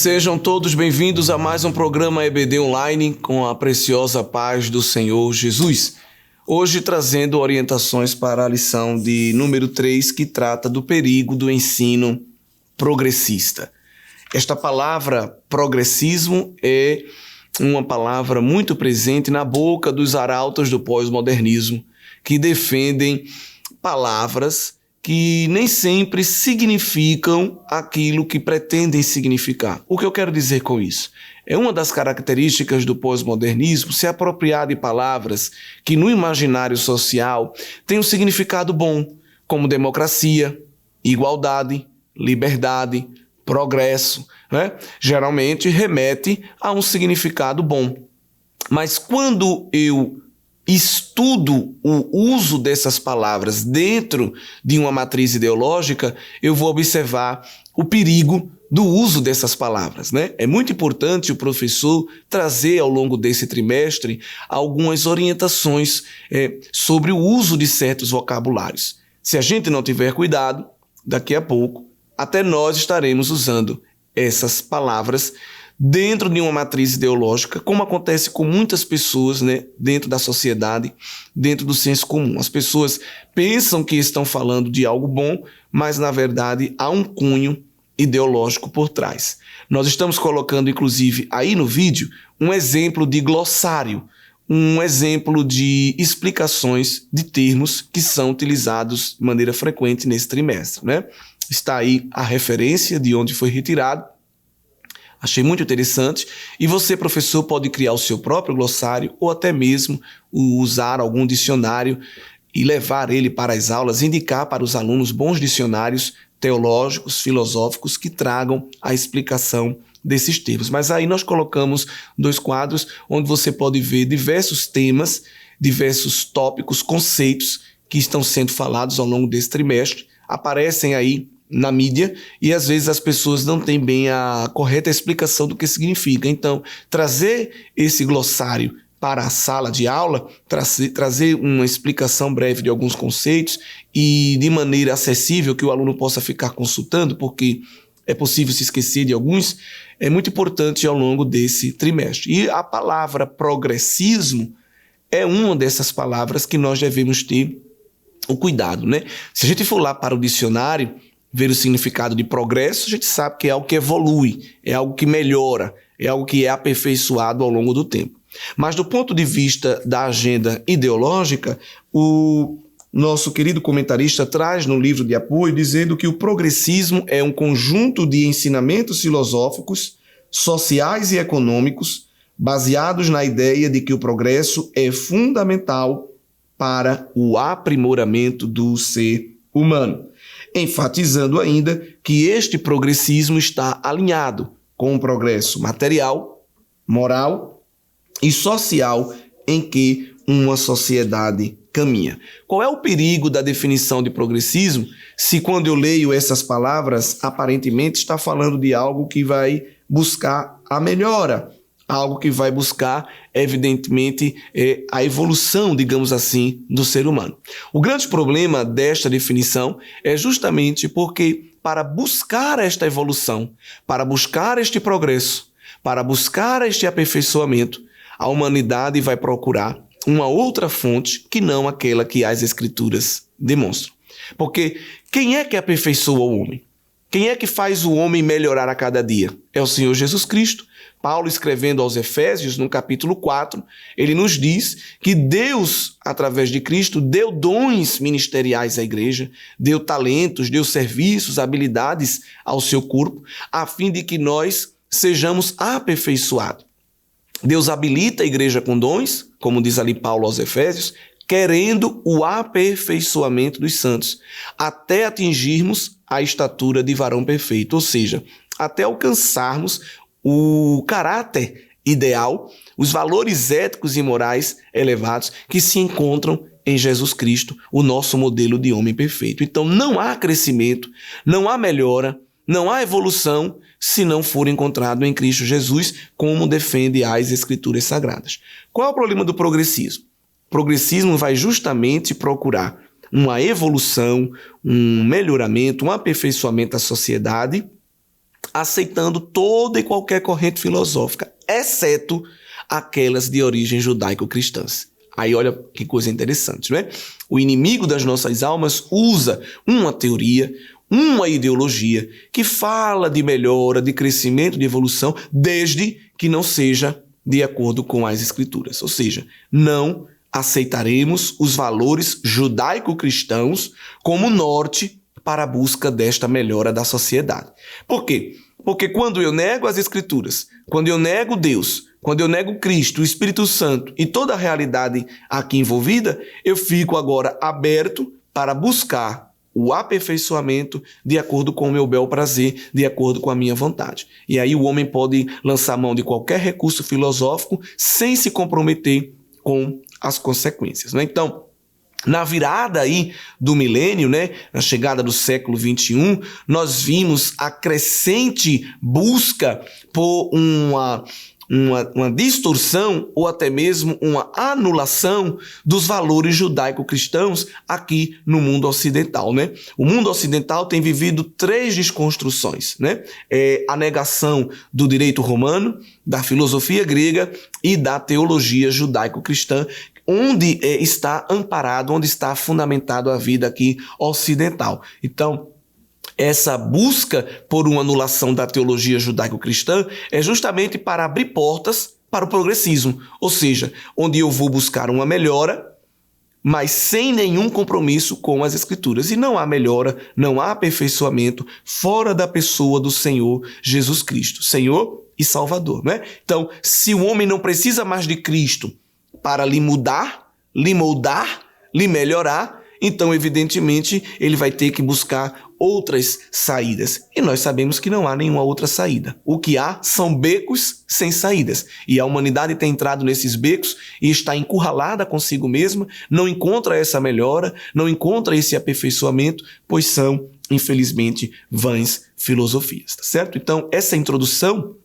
Sejam todos bem-vindos a mais um programa EBD Online com a preciosa paz do Senhor Jesus. Hoje trazendo orientações para a lição de número 3, que trata do perigo do ensino progressista. Esta palavra progressismo é uma palavra muito presente na boca dos arautos do pós-modernismo, que defendem palavras que nem sempre significam aquilo que pretendem significar. O que eu quero dizer com isso? É uma das características do pós-modernismo se apropriar de palavras que no imaginário social têm um significado bom, como democracia, igualdade, liberdade, progresso, né? Geralmente remete a um significado bom. Mas quando eu estudo o uso dessas palavras dentro de uma matriz ideológica, eu vou observar o perigo do uso dessas palavras, né? É muito importante o professor trazer ao longo desse trimestre algumas orientações sobre o uso de certos vocabulários. Se a gente não tiver cuidado, daqui a pouco, até nós estaremos usando essas palavras dentro de uma matriz ideológica, como acontece com muitas pessoas, né, dentro da sociedade, dentro do senso comum. As pessoas pensam que estão falando de algo bom, mas na verdade há um cunho ideológico por trás. Nós estamos colocando, inclusive, aí no vídeo, um exemplo de glossário, um exemplo de explicações de termos que são utilizados de maneira frequente nesse trimestre, né? Está aí a referência de onde foi retirado. Achei muito interessante. E você, professor, pode criar o seu próprio glossário ou até mesmo usar algum dicionário e levar ele para as aulas, indicar para os alunos bons dicionários teológicos, filosóficos que tragam a explicação desses termos. Mas aí nós colocamos 2 quadros onde você pode ver diversos temas, diversos tópicos, conceitos que estão sendo falados ao longo desse trimestre. Aparecem aí na mídia e às vezes as pessoas não têm bem a correta explicação do que significa. Então, trazer esse glossário para a sala de aula, trazer uma explicação breve de alguns conceitos e de maneira acessível que o aluno possa ficar consultando, porque é possível se esquecer de alguns, é muito importante ao longo desse trimestre. E a palavra progressismo é uma dessas palavras que nós devemos ter o cuidado, né? Se a gente for lá para o dicionário, ver o significado de progresso, a gente sabe que é algo que evolui, é algo que melhora, é algo que é aperfeiçoado ao longo do tempo. Mas do ponto de vista da agenda ideológica, o nosso querido comentarista traz no livro de apoio dizendo que o progressismo é um conjunto de ensinamentos filosóficos, sociais e econômicos baseados na ideia de que o progresso é fundamental para o aprimoramento do ser humano, enfatizando ainda que este progressismo está alinhado com o progresso material, moral e social em que uma sociedade caminha. Qual é o perigo da definição de progressismo se quando eu leio essas palavras, aparentemente está falando de algo que vai buscar a melhora, algo que vai buscar, evidentemente, a evolução, digamos assim, do ser humano. O grande problema desta definição é justamente porque, para buscar esta evolução, para buscar este progresso, para buscar este aperfeiçoamento, a humanidade vai procurar uma outra fonte que não aquela que as Escrituras demonstram. Porque quem é que aperfeiçoa o homem? Quem é que faz o homem melhorar a cada dia? É o Senhor Jesus Cristo. Paulo, escrevendo aos Efésios, no capítulo 4, ele nos diz que Deus, através de Cristo, deu dons ministeriais à igreja, deu talentos, deu serviços, habilidades ao seu corpo, a fim de que nós sejamos aperfeiçoados. Deus habilita a igreja com dons, como diz ali Paulo aos Efésios, querendo o aperfeiçoamento dos santos, até atingirmos a estatura de varão perfeito, ou seja, até alcançarmos o caráter ideal, os valores éticos e morais elevados que se encontram em Jesus Cristo, o nosso modelo de homem perfeito. Então não há crescimento, não há melhora, não há evolução se não for encontrado em Cristo Jesus, como defende as Escrituras Sagradas. Qual é o problema do progressismo? O progressismo vai justamente procurar uma evolução, um melhoramento, um aperfeiçoamento da sociedade aceitando toda e qualquer corrente filosófica, exceto aquelas de origem judaico-cristãs. Aí olha que coisa interessante, não é? O inimigo das nossas almas usa uma teoria, uma ideologia que fala de melhora, de crescimento, de evolução, desde que não seja de acordo com as Escrituras. Ou seja, não aceitaremos os valores judaico-cristãos como norte para a busca desta melhora da sociedade. Por quê? Porque quando eu nego as Escrituras, quando eu nego Deus, quando eu nego Cristo, o Espírito Santo e toda a realidade aqui envolvida, eu fico agora aberto para buscar o aperfeiçoamento de acordo com o meu bel prazer, de acordo com a minha vontade. E aí o homem pode lançar mão de qualquer recurso filosófico sem se comprometer com as consequências, né? Então, na virada aí do milênio, né, na chegada do século XXI, nós vimos a crescente busca por uma distorção ou até mesmo uma anulação dos valores judaico-cristãos aqui no mundo ocidental, né? O mundo ocidental tem vivido 3 desconstruções, né? A negação do direito romano, da filosofia grega e da teologia judaico-cristã, onde está amparado, onde está fundamentado a vida aqui ocidental. Então, essa busca por uma anulação da teologia judaico-cristã é justamente para abrir portas para o progressismo, ou seja, onde eu vou buscar uma melhora, mas sem nenhum compromisso com as Escrituras. E não há melhora, não há aperfeiçoamento fora da pessoa do Senhor Jesus Cristo, Senhor e Salvador, né? Então, se o homem não precisa mais de Cristo para lhe mudar, lhe moldar, lhe melhorar, então, evidentemente, ele vai ter que buscar outras saídas. E nós sabemos que não há nenhuma outra saída. O que há são becos sem saídas. E a humanidade tem entrado nesses becos e está encurralada consigo mesma, não encontra essa melhora, não encontra esse aperfeiçoamento, pois são, infelizmente, vãs filosofias, tá certo? Então, essa introdução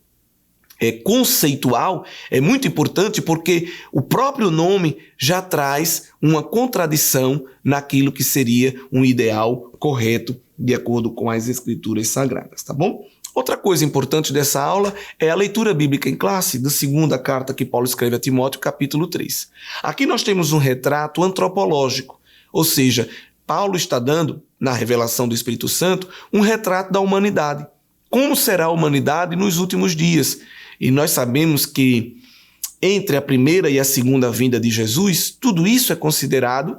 conceitual é muito importante porque o próprio nome já traz uma contradição naquilo que seria um ideal correto de acordo com as Escrituras Sagradas, tá bom? Outra coisa importante dessa aula é a leitura bíblica em classe da segunda carta que Paulo escreve a Timóteo, capítulo 3. Aqui nós temos um retrato antropológico, ou seja, Paulo está dando, na revelação do Espírito Santo, um retrato da humanidade. Como será a humanidade nos últimos dias? E nós sabemos que entre a primeira e a segunda vinda de Jesus, tudo isso é considerado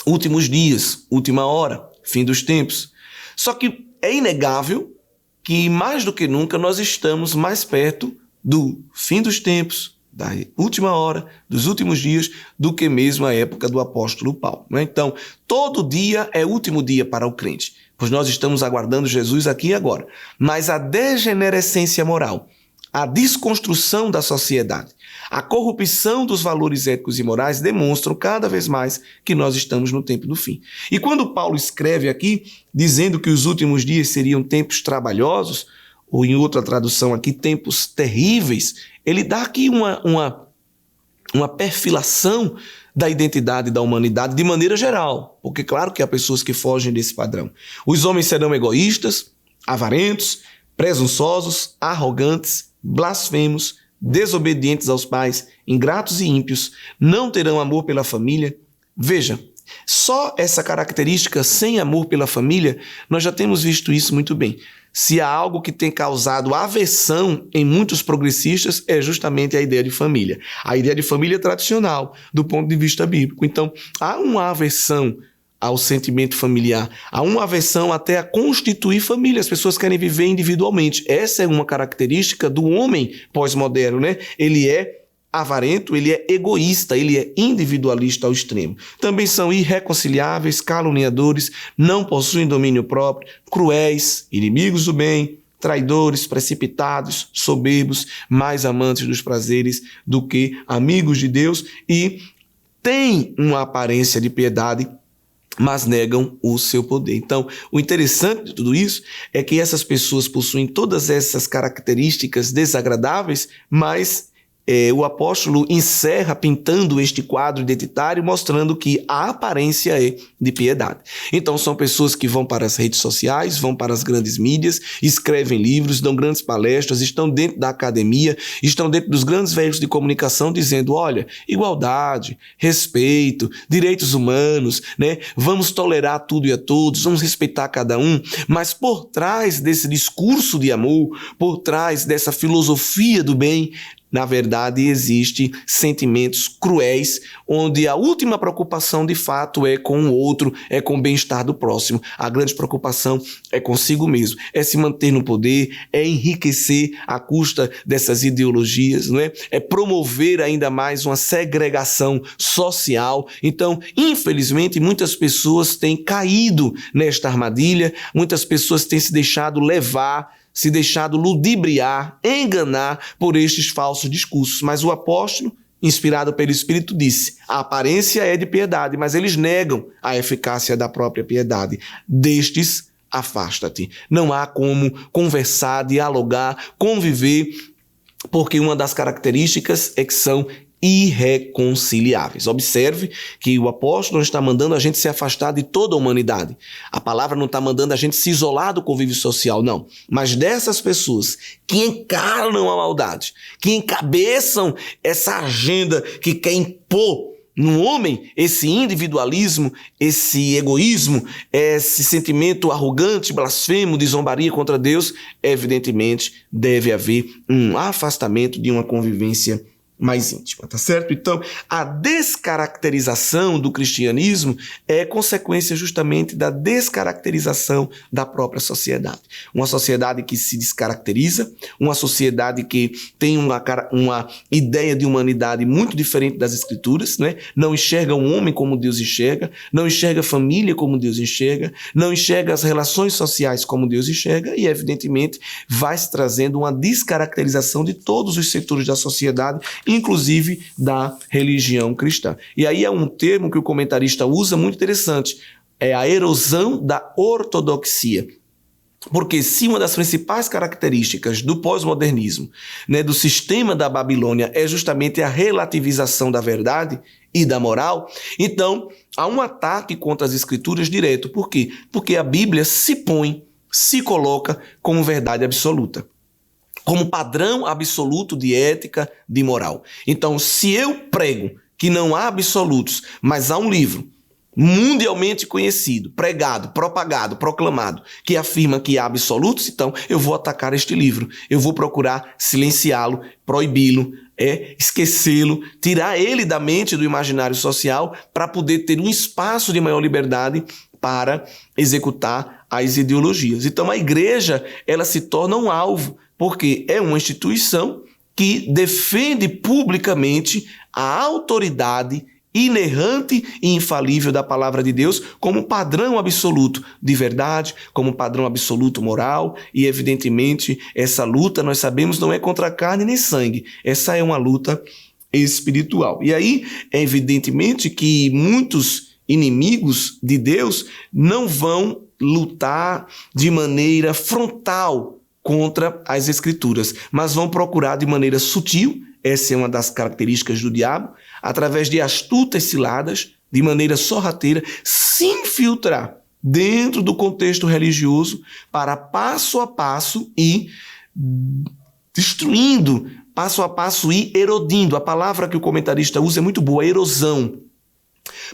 últimos dias, última hora, fim dos tempos. Só que é inegável que mais do que nunca nós estamos mais perto do fim dos tempos, da última hora, dos últimos dias, do que mesmo a época do apóstolo Paulo, né? Então, todo dia é último dia para o crente, pois nós estamos aguardando Jesus aqui e agora. Mas a degenerescência moral, a desconstrução da sociedade, a corrupção dos valores éticos e morais demonstram cada vez mais que nós estamos no tempo do fim. E quando Paulo escreve aqui, dizendo que os últimos dias seriam tempos trabalhosos, ou em outra tradução aqui, tempos terríveis, ele dá aqui uma perfilação da identidade da humanidade de maneira geral, porque claro que há pessoas que fogem desse padrão. Os homens serão egoístas, avarentos, presunçosos, arrogantes, blasfemos, desobedientes aos pais, ingratos e ímpios, não terão amor pela família. Veja, só essa característica sem amor pela família, nós já temos visto isso muito bem. Se há algo que tem causado aversão em muitos progressistas, é justamente a ideia de família. A ideia de família tradicional, do ponto de vista bíblico. Então, há uma aversão ao sentimento familiar, há uma aversão até a constituir família. As pessoas querem viver individualmente. Essa é uma característica do homem pós-moderno, né? Ele é avarento, ele é egoísta, ele é individualista ao extremo. Também são irreconciliáveis, caluniadores, não possuem domínio próprio, cruéis, inimigos do bem, traidores, precipitados, soberbos, mais amantes dos prazeres do que amigos de Deus e têm uma aparência de piedade, mas negam o seu poder. Então, o interessante de tudo isso é que essas pessoas possuem todas essas características desagradáveis, mas o apóstolo encerra pintando este quadro identitário, mostrando que a aparência é de piedade. Então são pessoas que vão para as redes sociais, vão para as grandes mídias, escrevem livros, dão grandes palestras, estão dentro da academia, estão dentro dos grandes veículos de comunicação dizendo, olha, igualdade, respeito, direitos humanos, né? Vamos tolerar tudo e a todos, vamos respeitar cada um, mas por trás desse discurso de amor, por trás dessa filosofia do bem, na verdade, existem sentimentos cruéis, onde a última preocupação, de fato, é com o outro, é com o bem-estar do próximo. A grande preocupação é consigo mesmo, é se manter no poder, é enriquecer à custa dessas ideologias, não é? É promover ainda mais uma segregação social. Então, infelizmente, muitas pessoas têm caído nesta armadilha, muitas pessoas têm se deixado levar, se deixado ludibriar, enganar por estes falsos discursos. Mas o apóstolo, inspirado pelo Espírito, disse, a aparência é de piedade, mas eles negam a eficácia da própria piedade. Destes, afasta-te. Não há como conversar, dialogar, conviver, porque uma das características é que são irreconciliáveis. Observe que o apóstolo não está mandando a gente se afastar de toda a humanidade. A palavra não está mandando a gente se isolar do convívio social, não. Mas dessas pessoas que encarnam a maldade, que encabeçam essa agenda que quer impor no homem esse individualismo, esse egoísmo, esse sentimento arrogante, blasfemo, de zombaria contra Deus, evidentemente deve haver um afastamento de uma convivência mais íntima, tá certo? Então, a descaracterização do cristianismo é consequência justamente da descaracterização da própria sociedade. Uma sociedade que se descaracteriza, uma sociedade que tem uma ideia de humanidade muito diferente das Escrituras, né? Não enxerga o homem como Deus enxerga, não enxerga a família como Deus enxerga, não enxerga as relações sociais como Deus enxerga e, evidentemente, vai se trazendo uma descaracterização de todos os setores da sociedade, inclusive da religião cristã. E aí é um termo que o comentarista usa muito interessante, é a erosão da ortodoxia. Porque se uma das principais características do pós-modernismo, né, do sistema da Babilônia, é justamente a relativização da verdade e da moral, então há um ataque contra as escrituras direto. Por quê? Porque a Bíblia se coloca como verdade absoluta, como padrão absoluto de ética, de moral. Então, se eu prego que não há absolutos, mas há um livro mundialmente conhecido, pregado, propagado, proclamado, que afirma que há absolutos, então eu vou atacar este livro, eu vou procurar silenciá-lo, proibi-lo, esquecê-lo, tirar ele da mente, do imaginário social, para poder ter um espaço de maior liberdade para executar as ideologias. Então, a igreja, ela se torna um alvo, porque é uma instituição que defende publicamente a autoridade inerrante e infalível da palavra de Deus como padrão absoluto de verdade, como padrão absoluto moral, e evidentemente essa luta, nós sabemos, não é contra carne nem sangue, essa é uma luta espiritual. E aí, é evidentemente que muitos inimigos de Deus não vão lutar de maneira frontal contra as Escrituras, mas vão procurar de maneira sutil, essa é uma das características do diabo, através de astutas ciladas, de maneira sorrateira, se infiltrar dentro do contexto religioso para passo a passo ir destruindo, passo a passo ir erodindo. A palavra que o comentarista usa é muito boa, erosão,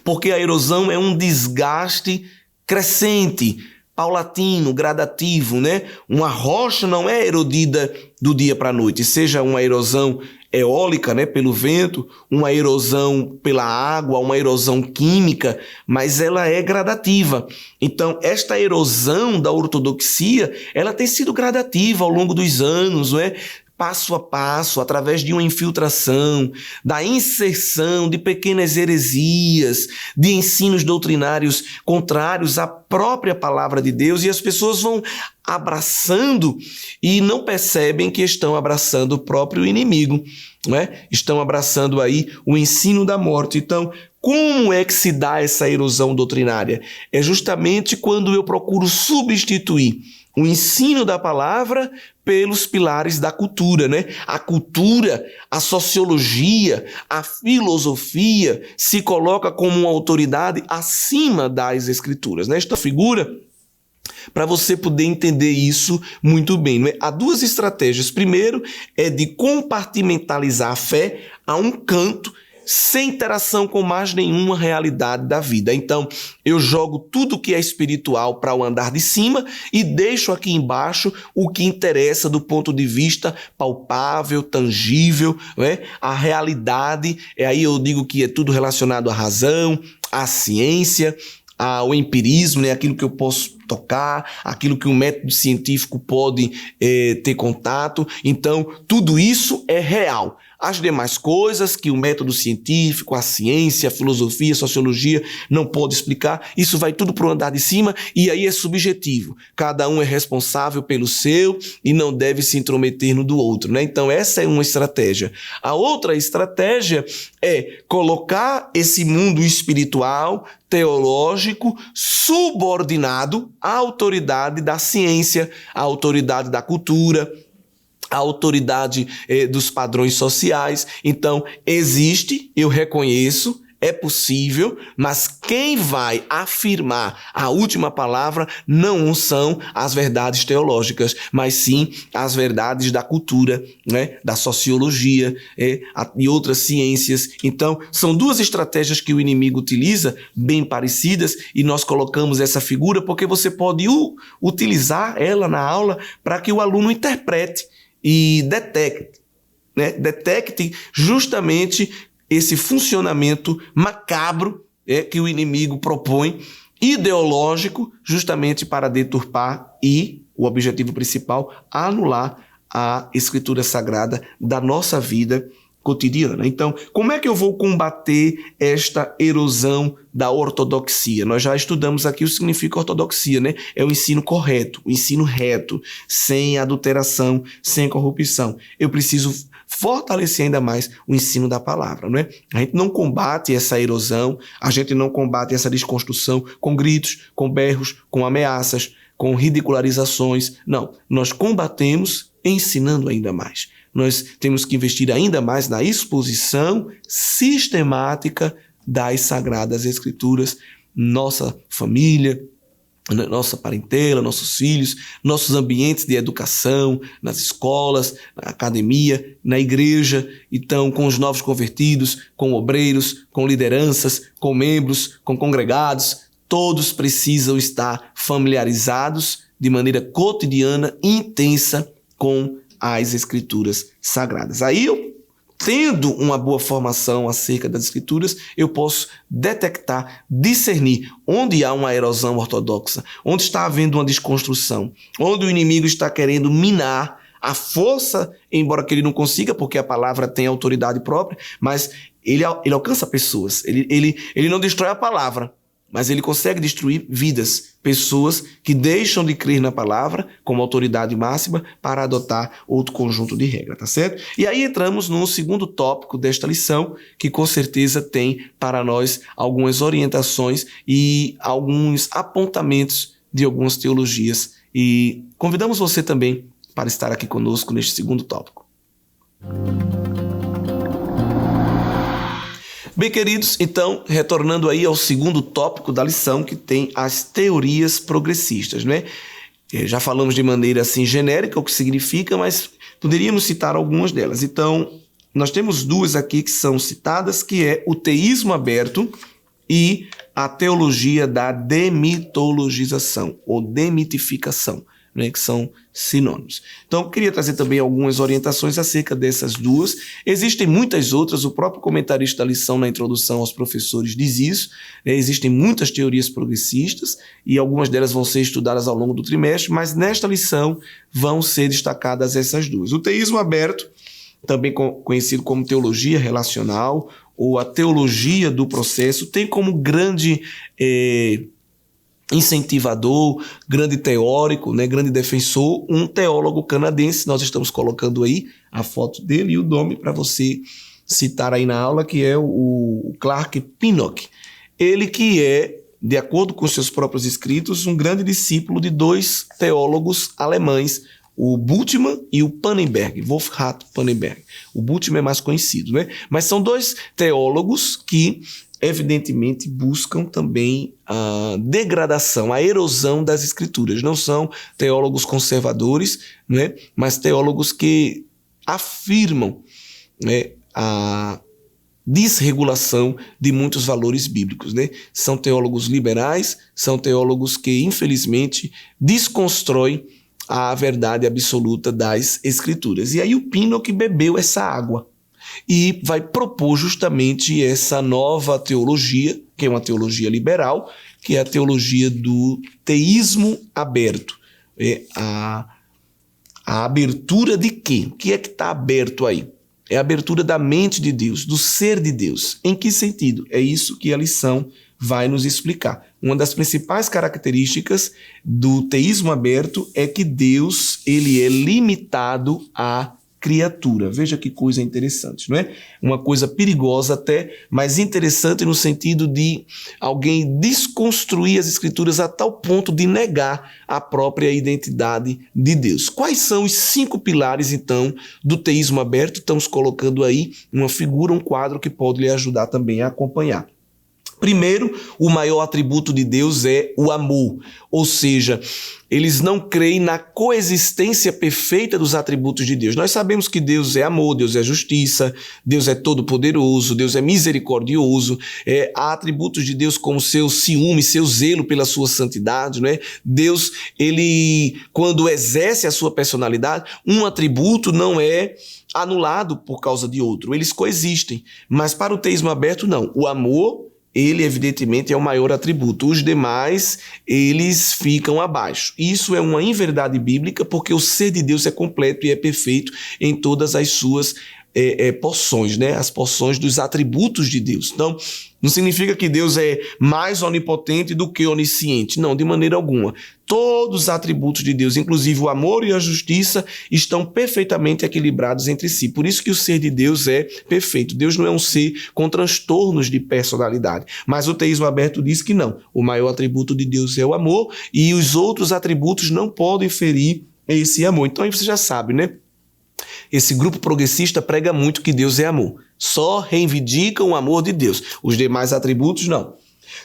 porque a erosão é um desgaste crescente, paulatino, gradativo, né? Uma rocha não é erodida do dia para a noite, seja uma erosão eólica, né, pelo vento, uma erosão pela água, uma erosão química, mas ela é gradativa. Então, esta erosão da ortodoxia, ela tem sido gradativa ao longo dos anos, não é? Passo a passo, através de uma infiltração, da inserção de pequenas heresias, de ensinos doutrinários contrários à própria palavra de Deus, e as pessoas vão abraçando e não percebem que estão abraçando o próprio inimigo, não é? Estão abraçando aí o ensino da morte. Então, Como é que se dá essa erosão doutrinária? É justamente quando eu procuro substituir o ensino da palavra pelos pilares da cultura, né? A cultura, a sociologia, a filosofia se coloca como uma autoridade acima das escrituras, né? Esta figura, para você poder entender isso muito bem, né? Há duas estratégias. Primeiro é de compartimentalizar a fé a um canto, sem interação com mais nenhuma realidade da vida. Então, eu jogo tudo que é espiritual para o andar de cima e deixo aqui embaixo o que interessa do ponto de vista palpável, tangível, né? A realidade, aí eu digo que é tudo relacionado à razão, à ciência, ao empirismo, né? Aquilo que eu posso tocar, aquilo que um método científico pode ter contato. Então, tudo isso é real. As demais coisas que o método científico, a ciência, a filosofia, a sociologia não pode explicar, isso vai tudo para o andar de cima e aí é subjetivo. Cada um é responsável pelo seu e não deve se intrometer no do outro, né? Então essa é uma estratégia. A outra estratégia é colocar esse mundo espiritual, teológico, subordinado à autoridade da ciência, à autoridade da cultura, a autoridade dos padrões sociais. Então, existe, eu reconheço, é possível, mas quem vai afirmar a última palavra não são as verdades teológicas, mas sim as verdades da cultura, né, da sociologia e outras ciências. Então, são duas estratégias que o inimigo utiliza, bem parecidas, e nós colocamos essa figura porque você pode utilizar ela na aula para que o aluno interprete e detecte, né? Detecte justamente esse funcionamento macabro que o inimigo propõe, ideológico, justamente para deturpar e, o objetivo principal, anular a escritura sagrada da nossa vida cotidiana. Então, como é que eu vou combater esta erosão da ortodoxia? Nós já estudamos aqui o que significa ortodoxia, né? É o ensino correto, o ensino reto, sem adulteração, sem corrupção. Eu preciso fortalecer ainda mais o ensino da palavra, não é? A gente não combate essa erosão, a gente não combate essa desconstrução com gritos, com berros, com ameaças, com ridicularizações. Não, nós combatemos ensinando ainda mais. Nós temos que investir ainda mais na exposição sistemática das Sagradas Escrituras, nossa família, nossa parentela, nossos filhos, nossos ambientes de educação, nas escolas, na academia, na igreja, então com os novos convertidos, com obreiros, com lideranças, com membros, com congregados, todos precisam estar familiarizados de maneira cotidiana e intensa com as Escrituras Sagradas. Aí eu, tendo uma boa formação acerca das Escrituras, eu posso detectar, discernir onde há uma erosão ortodoxa, onde está havendo uma desconstrução, onde o inimigo está querendo minar a força, embora que ele não consiga, porque a palavra tem autoridade própria, mas ele alcança pessoas, ele não destrói a palavra, mas ele consegue destruir vidas, pessoas que deixam de crer na palavra como autoridade máxima para adotar outro conjunto de regras, tá certo? E aí entramos no segundo tópico desta lição, que com certeza tem para nós algumas orientações e alguns apontamentos de algumas teologias. E convidamos você também para estar aqui conosco neste segundo tópico. Bem, queridos, então, retornando aí ao segundo tópico da lição, que tem as teorias progressistas, né? Já falamos de maneira assim genérica o que significa, mas poderíamos citar algumas delas. Então, nós temos duas aqui que são citadas, que é o teísmo aberto e a teologia da demitologização, ou demitificação, né, que são sinônimos. Então, eu queria trazer também algumas orientações acerca dessas duas. Existem muitas outras, o próprio comentarista da lição na introdução aos professores diz isso, né? Existem muitas teorias progressistas e algumas delas vão ser estudadas ao longo do trimestre, mas nesta lição vão ser destacadas essas duas. O teísmo aberto, também conhecido como teologia relacional ou a teologia do processo, tem como grande incentivador, grande teórico, né, grande defensor, um teólogo canadense. Nós estamos colocando aí a foto dele e o nome para você citar aí na aula, que é o Clark Pinnock. Ele que é, de acordo com seus próprios escritos, um grande discípulo de dois teólogos alemães, o Bultmann e o Pannenberg, Wolfhard Pannenberg. O Bultmann é mais conhecido, né? Mas são dois teólogos que, evidentemente, buscam também a degradação, a erosão das escrituras. Não são teólogos conservadores, né? Mas teólogos que afirmam, né, a desregulação de muitos valores bíblicos, né? São teólogos liberais, são teólogos que, infelizmente, desconstroem a verdade absoluta das Escrituras. E aí o Pinnock bebeu essa água e vai propor justamente essa nova teologia, que é uma teologia liberal, que é a teologia do teísmo aberto. É a abertura de quê? O que é que está aberto aí? É a abertura da mente de Deus, do ser de Deus. Em que sentido? É isso que a lição vai nos explicar. Uma das principais características do teísmo aberto é que Deus, ele é limitado à criatura. Veja que coisa interessante, não é? Uma coisa perigosa até, mas interessante no sentido de alguém desconstruir as escrituras a tal ponto de negar a própria identidade de Deus. Quais são os 5 pilares, então, do teísmo aberto? Estamos colocando aí uma figura, um quadro que pode lhe ajudar também a acompanhar. Primeiro, o maior atributo de Deus é o amor, ou seja, eles não creem na coexistência perfeita dos atributos de Deus. Nós sabemos que Deus é amor, Deus é justiça, Deus é todo-poderoso, Deus é misericordioso, há atributos de Deus como seu ciúme, seu zelo pela sua santidade, não é? Deus, ele, quando exerce a sua personalidade, um atributo não é anulado por causa de outro, eles coexistem, mas para o teísmo aberto não, o amor, ele evidentemente é o maior atributo. Os demais, eles ficam abaixo. Isso é uma inverdade bíblica porque o ser de Deus é completo e é perfeito em todas as suas porções, né? As porções dos atributos de Deus. Então, não significa que Deus é mais onipotente do que onisciente. Não, de maneira alguma. Todos os atributos de Deus, inclusive o amor e a justiça, estão perfeitamente equilibrados entre si. Por isso que o ser de Deus é perfeito. Deus não é um ser com transtornos de personalidade. Mas o teísmo aberto diz que não. O maior atributo de Deus é o amor e os outros atributos não podem ferir esse amor. Então aí você já sabe, né? Esse grupo progressista prega muito que Deus é amor. Só reivindicam o amor de Deus. Os demais atributos, não.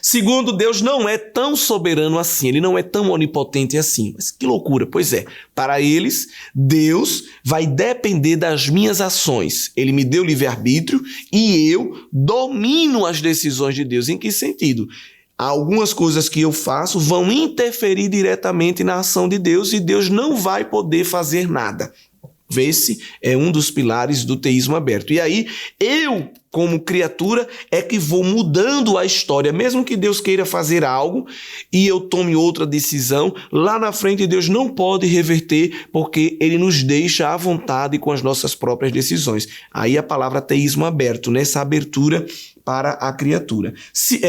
Segundo, Deus não é tão soberano assim. Ele não é tão onipotente assim. Mas que loucura. Pois é. Para eles, Deus vai depender das minhas ações. Ele me deu livre-arbítrio e eu domino as decisões de Deus. Em que sentido? Algumas coisas que eu faço vão interferir diretamente na ação de Deus e Deus não vai poder fazer nada. Esse é um dos pilares do teísmo aberto. E aí, eu, como criatura, é que vou mudando a história. Mesmo que Deus queira fazer algo e eu tome outra decisão, lá na frente Deus não pode reverter porque ele nos deixa à vontade com as nossas próprias decisões. Aí a palavra teísmo aberto, nessa abertura para a criatura.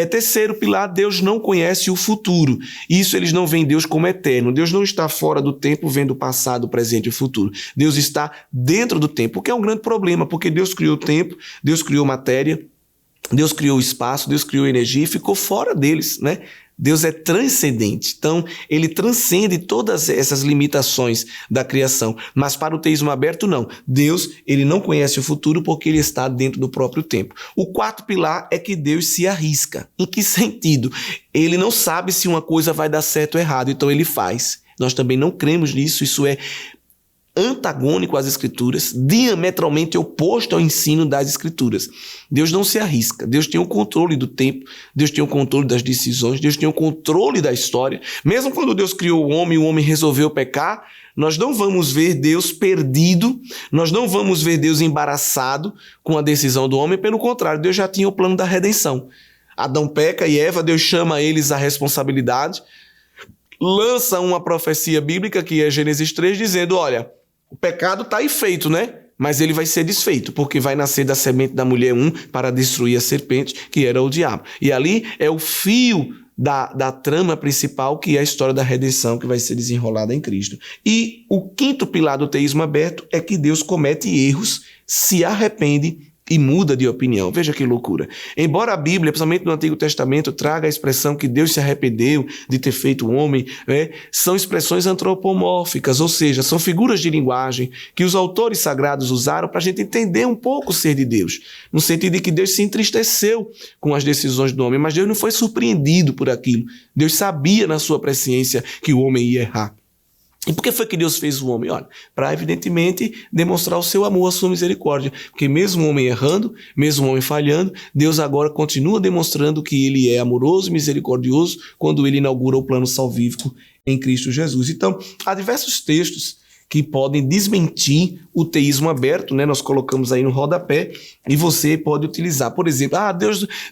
Terceiro pilar, Deus não conhece o futuro. Isso eles não veem Deus como eterno. Deus não está fora do tempo vendo o passado, o presente e o futuro. Deus está dentro do tempo, o que é um grande problema, porque Deus criou o tempo, Deus criou matéria, Deus criou o espaço, Deus criou a energia e ficou fora deles, né? Deus é transcendente, então ele transcende todas essas limitações da criação, mas para o teísmo aberto não, Deus ele não conhece o futuro porque ele está dentro do próprio tempo. O quarto pilar é que Deus se arrisca. Em que sentido? Ele não sabe se uma coisa vai dar certo ou errado, então ele faz. Nós também não cremos nisso, isso é antagônico às Escrituras, diametralmente oposto ao ensino das Escrituras. Deus não se arrisca, Deus tem o controle do tempo, Deus tem o controle das decisões, Deus tem o controle da história. Mesmo quando Deus criou o homem resolveu pecar, nós não vamos ver Deus perdido, nós não vamos ver Deus embaraçado com a decisão do homem, pelo contrário, Deus já tinha o plano da redenção. Adão peca e Eva, Deus chama eles à responsabilidade, lança uma profecia bíblica, que é Gênesis 3, dizendo, olha, o pecado está aí feito, né? Mas ele vai ser desfeito, porque vai nascer da semente da mulher para destruir a serpente, que era o diabo. E ali é o fio da trama principal, que é a história da redenção, que vai ser desenrolada em Cristo. E o quinto pilar do teísmo aberto é que Deus comete erros, se arrepende e muda de opinião. Veja que loucura. Embora a Bíblia, principalmente no Antigo Testamento, traga a expressão que Deus se arrependeu de ter feito o homem, são expressões antropomórficas, ou seja, são figuras de linguagem que os autores sagrados usaram para a gente entender um pouco o ser de Deus, no sentido de que Deus se entristeceu com as decisões do homem, mas Deus não foi surpreendido por aquilo. Deus sabia na sua presciência que o homem ia errar. E por que foi que Deus fez o homem? Olha, para evidentemente demonstrar o seu amor, a sua misericórdia. Porque mesmo o homem errando, mesmo o homem falhando, Deus agora continua demonstrando que ele é amoroso e misericordioso quando ele inaugura o plano salvífico em Cristo Jesus. Então, há diversos textos que podem desmentir o teísmo aberto, né? Nós colocamos aí no rodapé e você pode utilizar. Por exemplo,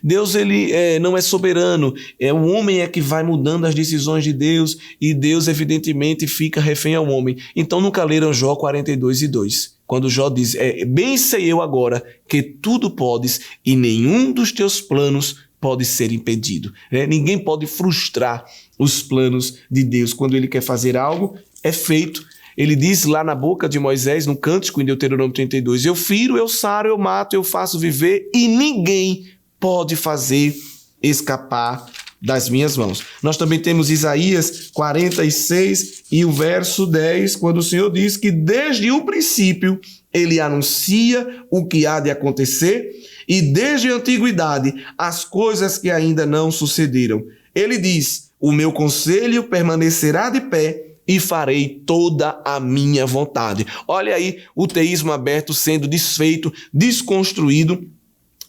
Deus ele não é soberano, o homem é que vai mudando as decisões de Deus e Deus evidentemente fica refém ao homem. Então nunca leram Jó 42:2. Quando Jó diz, bem sei eu agora que tudo podes e nenhum dos teus planos pode ser impedido. Ninguém pode frustrar os planos de Deus. Quando ele quer fazer algo, é feito. Ele diz lá na boca de Moisés, no cântico em Deuteronômio 32, eu firo, eu saro, eu mato, eu faço viver e ninguém pode fazer escapar das minhas mãos. Nós também temos Isaías 46 e o verso 10, quando o Senhor diz que desde o princípio ele anuncia o que há de acontecer e desde a antiguidade as coisas que ainda não sucederam. Ele diz, o meu conselho permanecerá de pé e farei toda a minha vontade. Olha aí o teísmo aberto sendo desfeito, desconstruído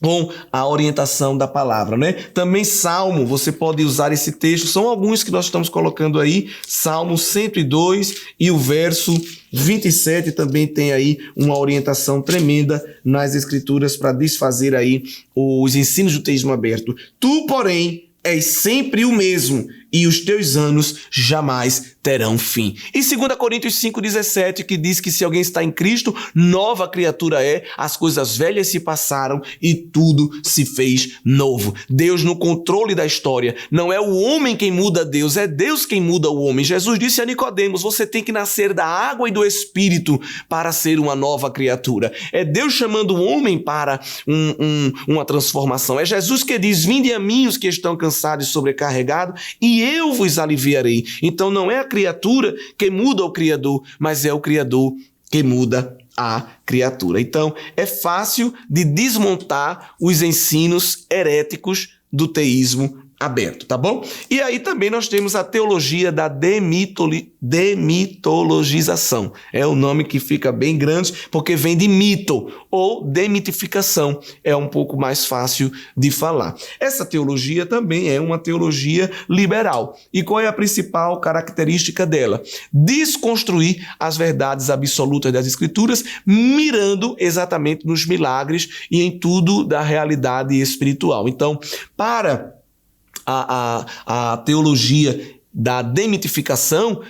com a orientação da palavra, né? Também Salmo, você pode usar esse texto, são alguns que nós estamos colocando aí, Salmo 102 e o verso 27 também tem aí uma orientação tremenda nas escrituras para desfazer aí os ensinos do teísmo aberto. Tu, porém, és sempre o mesmo e os teus anos jamais terão fim. E 2 Coríntios 5,17, que diz que se alguém está em Cristo, nova criatura é, as coisas velhas se passaram e tudo se fez novo. Deus no controle da história. Não é o homem quem muda Deus, é Deus quem muda o homem. Jesus disse a Nicodemos, você tem que nascer da água e do Espírito para ser uma nova criatura. É Deus chamando o homem para uma transformação. É Jesus que diz, vinde a mim os que estão cansados e sobrecarregados e eu vos aliviarei. Então não é a criatura que muda o Criador, mas é o Criador que muda a criatura. Então é fácil de desmontar os ensinos heréticos do teísmo aberto, tá bom? E aí também nós temos a teologia da demitologização. É um nome que fica bem grande porque vem de mito ou demitificação. É um pouco mais fácil de falar. Essa teologia também é uma teologia liberal. E qual é a principal característica dela? Desconstruir as verdades absolutas das Escrituras, mirando exatamente nos milagres e em tudo da realidade espiritual. Então, para a teologia da demitificação,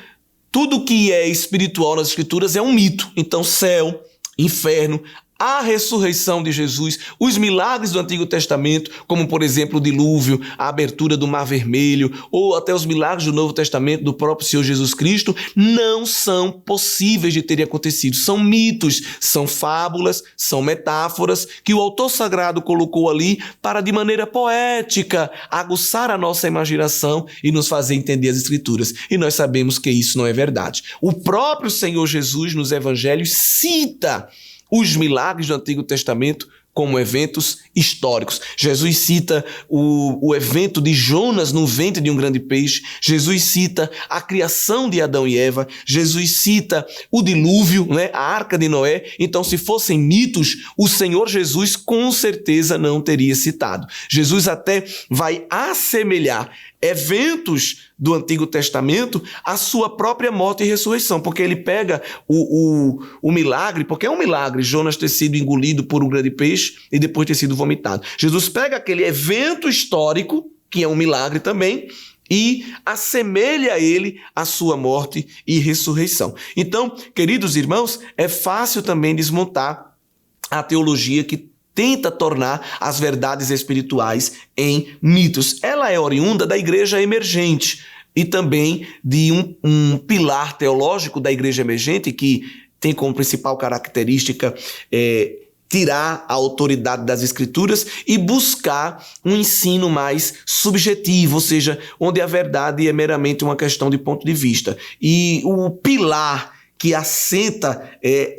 tudo que é espiritual nas Escrituras é um mito. Então, céu, inferno, a ressurreição de Jesus, os milagres do Antigo Testamento, como por exemplo o dilúvio, a abertura do Mar Vermelho, ou até os milagres do Novo Testamento do próprio Senhor Jesus Cristo, não são possíveis de terem acontecido. São mitos, são fábulas, são metáforas que o autor sagrado colocou ali para, de maneira poética, aguçar a nossa imaginação e nos fazer entender as Escrituras. E nós sabemos que isso não é verdade. O próprio Senhor Jesus, nos Evangelhos, cita os milagres do Antigo Testamento como eventos históricos. Jesus cita o evento de Jonas no ventre de um grande peixe. Jesus cita a criação de Adão e Eva. Jesus cita o dilúvio, né? A arca de Noé. Então, se fossem mitos, o Senhor Jesus com certeza não teria citado. Jesus até vai assemelhar eventos do Antigo Testamento à sua própria morte e ressurreição, porque ele pega o milagre, porque é um milagre Jonas ter sido engolido por um grande peixe e depois ter sido vomitado. Jesus pega aquele evento histórico, que é um milagre também, e assemelha a ele a sua morte e ressurreição. Então, queridos irmãos, é fácil também desmontar a teologia que tenta tornar as verdades espirituais em mitos. Ela é oriunda da igreja emergente e também de um pilar teológico da igreja emergente que tem como principal característica tirar a autoridade das Escrituras e buscar um ensino mais subjetivo, ou seja, onde a verdade é meramente uma questão de ponto de vista. E o pilar que assenta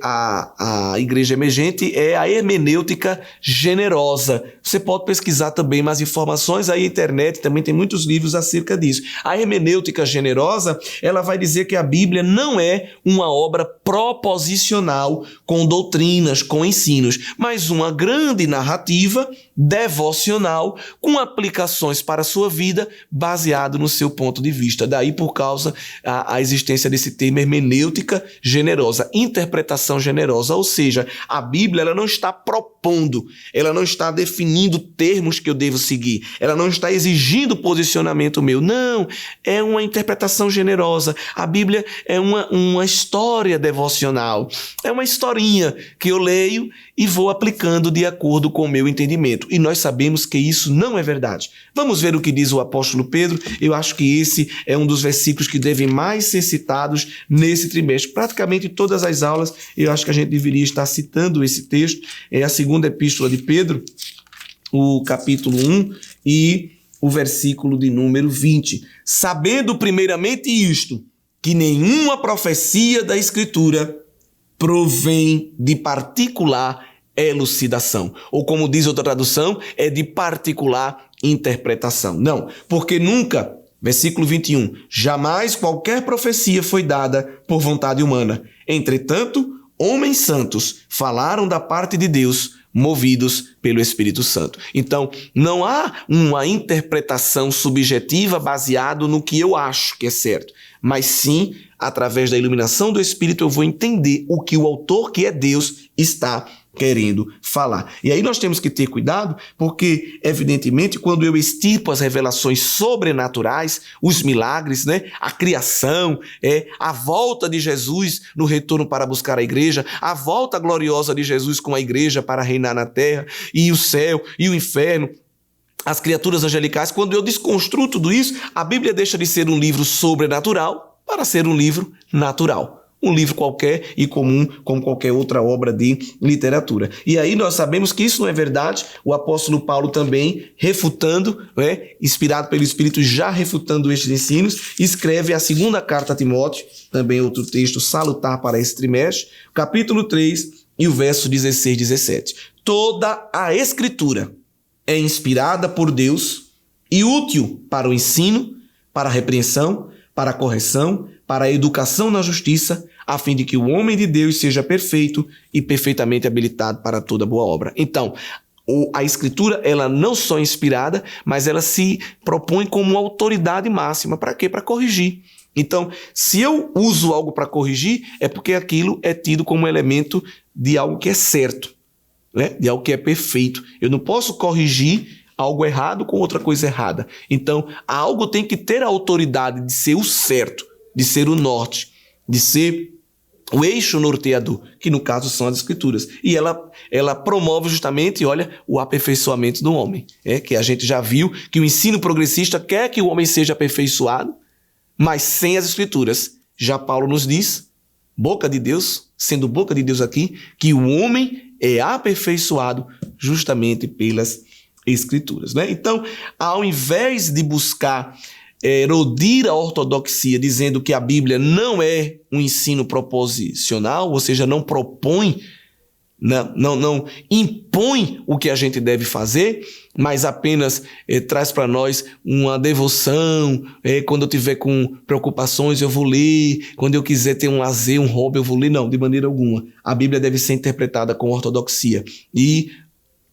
a igreja emergente é a hermenêutica generosa. Você pode pesquisar também mais informações, aí na internet também tem muitos livros acerca disso. A hermenêutica generosa, ela vai dizer que a Bíblia não é uma obra proposicional com doutrinas, com ensinos, mas uma grande narrativa devocional com aplicações para a sua vida baseado no seu ponto de vista. Daí por causa a existência desse termo hermenêutica generosa, interpretação generosa, ou seja, a Bíblia ela não está propondo, ela não está definindo termos que eu devo seguir, ela não está exigindo posicionamento meu, não, é uma interpretação generosa. A Bíblia é uma história devocional, é uma historinha que eu leio e vou aplicando de acordo com o meu entendimento. E nós sabemos que isso não é verdade. Vamos ver o que diz o apóstolo Pedro. Eu acho que esse é um dos versículos que devem mais ser citados nesse trimestre. Praticamente todas as aulas, eu acho que a gente deveria estar citando esse texto. É a segunda epístola de Pedro, o capítulo 1 e o versículo de número 20. Sabendo primeiramente isto, que nenhuma profecia da Escritura provém de particular elucidação. Ou como diz outra tradução, é de particular interpretação. Não, porque nunca, versículo 21, jamais qualquer profecia foi dada por vontade humana. Entretanto, homens santos falaram da parte de Deus, movidos pelo Espírito Santo. Então, não há uma interpretação subjetiva baseada no que eu acho que é certo, mas sim, através da iluminação do Espírito, eu vou entender o que o autor, que é Deus, está querendo falar. E aí nós temos que ter cuidado, porque, evidentemente, quando eu extirpo as revelações sobrenaturais, os milagres, a criação, a volta de Jesus no retorno para buscar a igreja, a volta gloriosa de Jesus com a igreja para reinar na terra, e o céu e o inferno, as criaturas angelicais, quando eu desconstruo tudo isso, a Bíblia deixa de ser um livro sobrenatural para ser um livro natural. Um livro qualquer e comum, como qualquer outra obra de literatura. E aí nós sabemos que isso não é verdade. O apóstolo Paulo também, refutando, inspirado pelo Espírito, já refutando estes ensinos, escreve a segunda carta a Timóteo, também outro texto salutar para esse trimestre, capítulo 3 e o verso 16 e 17. Toda a Escritura é inspirada por Deus e útil para o ensino, para a repreensão, para a correção, para a educação na justiça, a fim de que o homem de Deus seja perfeito e perfeitamente habilitado para toda boa obra. Então, a Escritura, ela não só é inspirada, mas ela se propõe como uma autoridade máxima. Para quê? Para corrigir. Então, se eu uso algo para corrigir, é porque aquilo é tido como elemento de algo que é certo, de algo que é perfeito. Eu não posso corrigir algo errado com outra coisa errada. Então, algo tem que ter a autoridade de ser o certo, de ser o norte, de ser o eixo norteador, que no caso são as Escrituras. E ela promove justamente, o aperfeiçoamento do homem. Que a gente já viu que o ensino progressista quer que o homem seja aperfeiçoado, mas sem as Escrituras. Já Paulo nos diz, boca de Deus, sendo boca de Deus aqui, que o homem é aperfeiçoado justamente pelas Escrituras. Então, ao invés de buscar erodir a ortodoxia, dizendo que a Bíblia não é um ensino proposicional, ou seja, não propõe, não impõe o que a gente deve fazer, mas apenas traz para nós uma devoção. Quando eu tiver com preocupações, eu vou ler. Quando eu quiser ter um lazer, um hobby, eu vou ler. Não, de maneira alguma. A Bíblia deve ser interpretada com ortodoxia e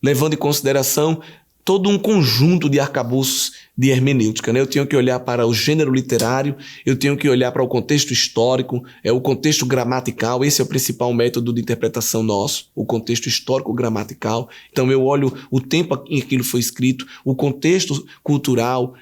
levando em consideração todo um conjunto de arcabouços de hermenêutica. Eu tenho que olhar para o gênero literário, eu tenho que olhar para o contexto histórico, o contexto gramatical. Esse é o principal método de interpretação nosso, o contexto histórico-gramatical. Então eu olho o tempo em que aquilo foi escrito, o contexto cultural,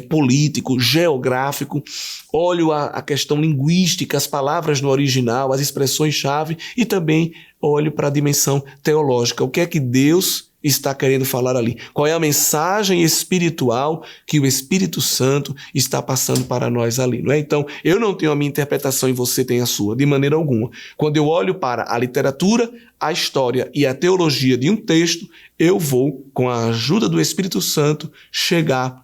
político, geográfico, olho a questão linguística, as palavras no original, as expressões-chave, e também olho para a dimensão teológica. O que é que Deus está querendo falar ali? Qual é a mensagem espiritual que o Espírito Santo está passando para nós ali, não é? Então, eu não tenho a minha interpretação e você tem a sua, de maneira alguma. Quando eu olho para a literatura, a história e a teologia de um texto, eu vou, com a ajuda do Espírito Santo, chegar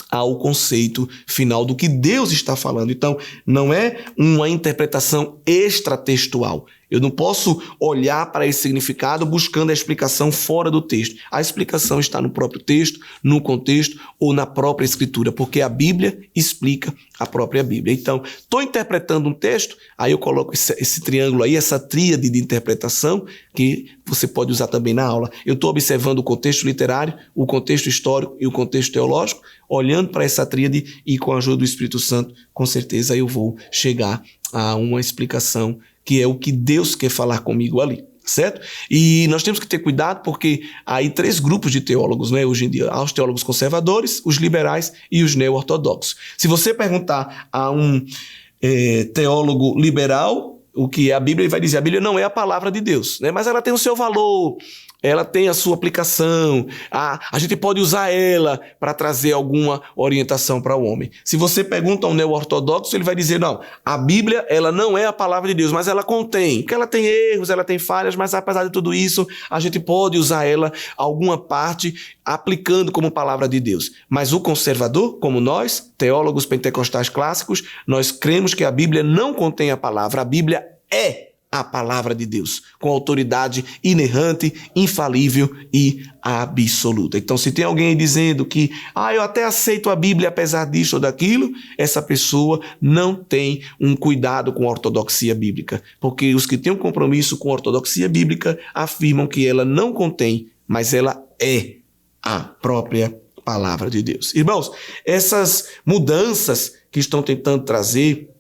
ao conceito final do que Deus está falando. Então, não é uma interpretação extratextual. Eu não posso olhar para esse significado buscando a explicação fora do texto. A explicação está no próprio texto, no contexto ou na própria escritura, porque a Bíblia explica a própria Bíblia. Então, estou interpretando um texto, aí eu coloco esse triângulo aí, essa tríade de interpretação, que você pode usar também na aula. Eu estou observando o contexto literário, o contexto histórico e o contexto teológico, olhando para essa tríade e com a ajuda do Espírito Santo, com certeza eu vou chegar a uma explicação que é o que Deus quer falar comigo ali, certo? E nós temos que ter cuidado porque há aí 3 grupos de teólogos, né, hoje em dia. Há os teólogos conservadores, os liberais e os neo-ortodoxos. Se você perguntar a um teólogo liberal o que é a Bíblia, ele vai dizer: a Bíblia não é a palavra de Deus, né? Mas ela tem o seu valor, ela tem a sua aplicação, a gente pode usar ela para trazer alguma orientação para o homem. Se você pergunta a um neo-ortodoxo, ele vai dizer: não, a Bíblia ela não é a palavra de Deus, mas ela contém, porque ela tem erros, ela tem falhas, mas apesar de tudo isso, a gente pode usar ela, alguma parte, aplicando como palavra de Deus. Mas o conservador, como nós, teólogos pentecostais clássicos, nós cremos que a Bíblia não contém a palavra, a Bíblia é a palavra de Deus, com autoridade inerrante, infalível e absoluta. Então, se tem alguém aí dizendo que eu até aceito a Bíblia apesar disso ou daquilo, essa pessoa não tem um cuidado com a ortodoxia bíblica, porque os que têm um compromisso com a ortodoxia bíblica afirmam que ela não contém, mas ela é a própria palavra de Deus. Irmãos, essas mudanças que estão tentando trazer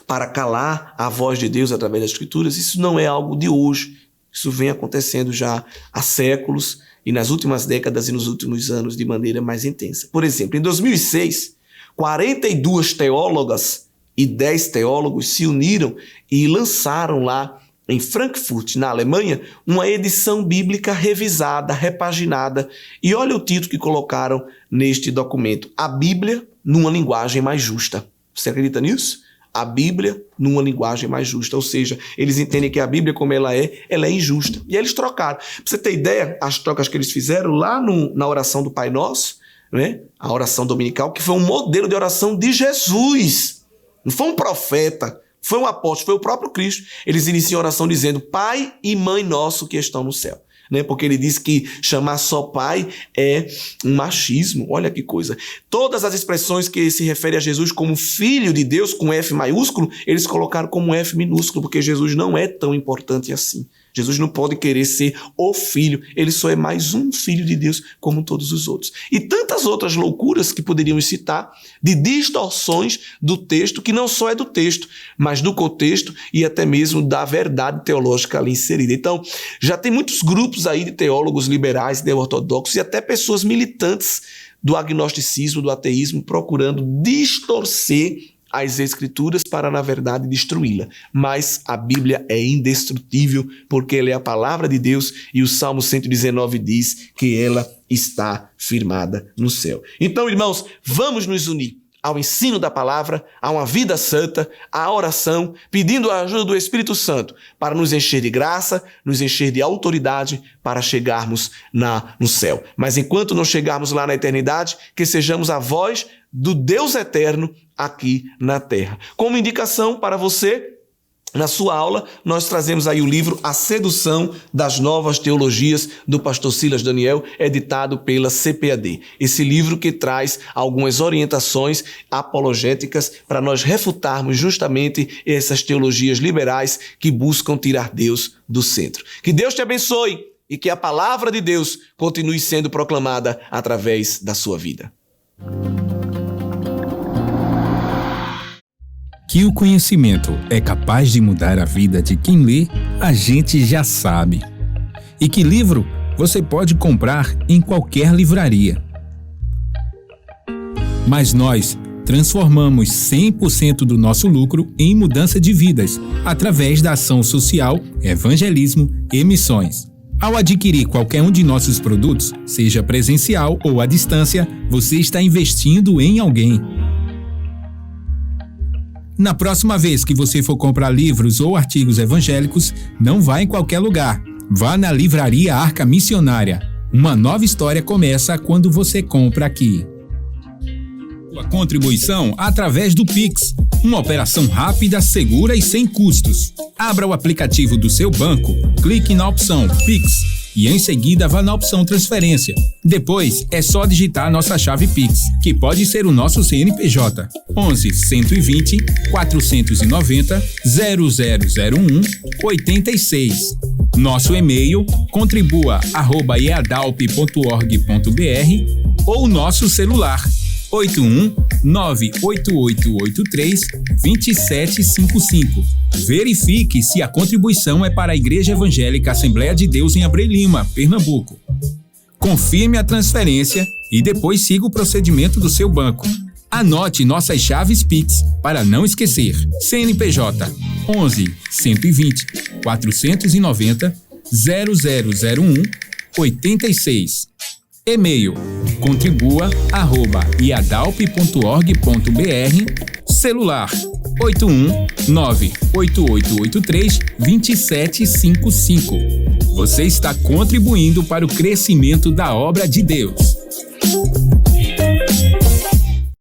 para calar a voz de Deus através das Escrituras, isso não é algo de hoje. Isso vem acontecendo já há séculos e nas últimas décadas e nos últimos anos de maneira mais intensa. Por exemplo, em 2006, 42 teólogas e 10 teólogos se uniram e lançaram lá em Frankfurt, na Alemanha, uma edição bíblica revisada, repaginada. E olha o título que colocaram neste documento: A Bíblia numa linguagem mais justa. Você acredita nisso? A Bíblia numa linguagem mais justa. Ou seja, eles entendem que a Bíblia, como ela é injusta. E aí eles trocaram. Para você ter ideia, as trocas que eles fizeram lá na oração do Pai Nosso, né? A oração dominical, que foi um modelo de oração de Jesus. Não foi um profeta, foi um apóstolo, foi o próprio Cristo. Eles iniciam a oração dizendo: Pai e Mãe nosso que estão no céu. Né? Porque ele diz que chamar só pai é um machismo. Olha que coisa. Todas as expressões que se referem a Jesus como Filho de Deus, com F maiúsculo, eles colocaram como F minúsculo, porque Jesus não é tão importante assim. Jesus não pode querer ser o Filho, ele só é mais um Filho de Deus como todos os outros. E tantas outras loucuras que poderíamos citar, de distorções do texto, que não só é do texto, mas do contexto e até mesmo da verdade teológica ali inserida. Então, já tem muitos grupos aí de teólogos liberais, neo-ortodoxos e até pessoas militantes do agnosticismo, do ateísmo, procurando distorcer as Escrituras para, na verdade, destruí-la. Mas a Bíblia é indestrutível porque ela é a palavra de Deus e o Salmo 119 diz que ela está firmada no céu. Então, irmãos, vamos nos unir ao ensino da palavra, a uma vida santa, à oração, pedindo a ajuda do Espírito Santo para nos encher de graça, nos encher de autoridade para chegarmos no céu. Mas enquanto não chegarmos lá na eternidade, que sejamos a voz do Deus eterno aqui na terra. Como indicação para você, na sua aula, nós trazemos aí o livro A Sedução das Novas Teologias, do pastor Silas Daniel, editado pela CPAD. Esse livro que traz algumas orientações apologéticas para nós refutarmos justamente essas teologias liberais que buscam tirar Deus do centro. Que Deus te abençoe e que a palavra de Deus continue sendo proclamada através da sua vida. Que o conhecimento é capaz de mudar a vida de quem lê, a gente já sabe. E que livro você pode comprar em qualquer livraria. Mas nós transformamos 100% do nosso lucro em mudança de vidas, através da ação social, evangelismo e missões. Ao adquirir qualquer um de nossos produtos, seja presencial ou à distância, você está investindo em alguém. Na próxima vez que você for comprar livros ou artigos evangélicos, não vá em qualquer lugar. Vá na Livraria Arca Missionária. Uma nova história começa quando você compra aqui. A contribuição através do Pix. Uma operação rápida, segura e sem custos. Abra o aplicativo do seu banco, clique na opção Pix e em seguida vá na opção Transferência. Depois é só digitar nossa chave Pix, que pode ser o nosso CNPJ 11 120 490 0001 86. Nosso e-mail contribua@eadalp.org.br ou nosso celular 81-98883-2755. Verifique se a contribuição é para a Igreja Evangélica Assembleia de Deus em Abreu Lima, Pernambuco. Confirme a transferência e depois siga o procedimento do seu banco. Anote nossas chaves Pix para não esquecer. CNPJ 11 120 490 0001 86. E-mail contribua@iadalp.org.br. Celular 81-98883-2755. Você está contribuindo para o crescimento da obra de Deus.